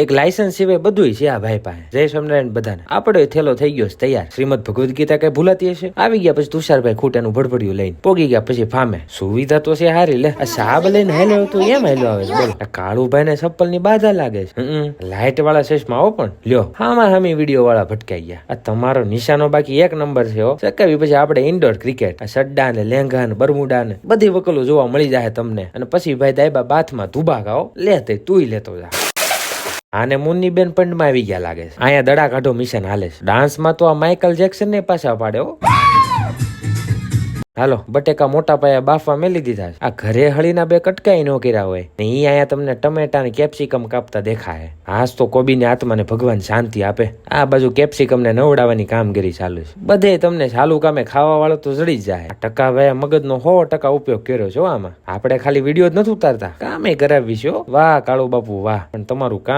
એક લાયસન્સ સિવાય બધું છે આ ભાઈ પાસે. જય સ્વામિનારાયણ બધાને. આપણો થેલો થઈ ગયો તૈયાર. શ્રીમદ ભગવદ ગીતા કઈ ભૂલાતી હશે? આવી ગયા પછી તુષારભાઈ ખૂટાનું ભડભડિયું લઈને પોગી ગયા પછી ફામે. સુવિધા તો છે હારી લે. આ સાબ લઈને હાલ્યો તો એમ હાલ્યો આવે છે. બોલો કાળુભાઈ ને ચપ્પલ ની બાધા લાગે છે. લાઈટ વાળા ચશ્મા આવો પણ લ્યો. હામી વિડીયો વાળા ભટકાઈ ગયા. આ તમારો નિશાનો બાકી એક નંબર છે હો. ચકાવી પછી આપણે ઇન્ડોર ક્રિકેટ સડ્ડા ને લેંઘા ને બરમુડા ને બધી વકલો જોવા મળી જાય તમને. અને પછી ભાઈ દાયબા બાથમાં ધુબા ગાઓ લે તે તુંય લેતો જા. આને મુન્ની બેન પંડમાં આવી ગયા લાગે છે. અહીંયા દડા કાઢો મિશન હાલે છે. ડાન્સમાં તો આ માઇકલ જેક્સન ને પાછા પાડે હો. હાલો બટેકા મોટા પાયા બાફવા મેલી દીધા છે. આ ઘરે હળીના બે કટકાઈ ન કર્યા હોય ને ઈ અહીંયા તમને ટમેટા ને કેપ્સિકમ કાપતા દેખાય. હાસ તો કોબીની આત્માને ભગવાન શાંતિ આપે. આ બાજુ કેપ્સિકમ ને નવડાવવાની કામગીરી ચાલુ છે. બધે તમને ચાલુ કામે ખાવા વાળો તો જડી જ જાય. ટકા ભાઈ મગજનો 100% ઉપયોગ કર્યો છે આમાં. આપણે ખાલી વિડીયો જ નથી ઉતારતા, કામે કરાવી છે. વાહ કાળુ બાપુ વાહ. પણ તમારું કામ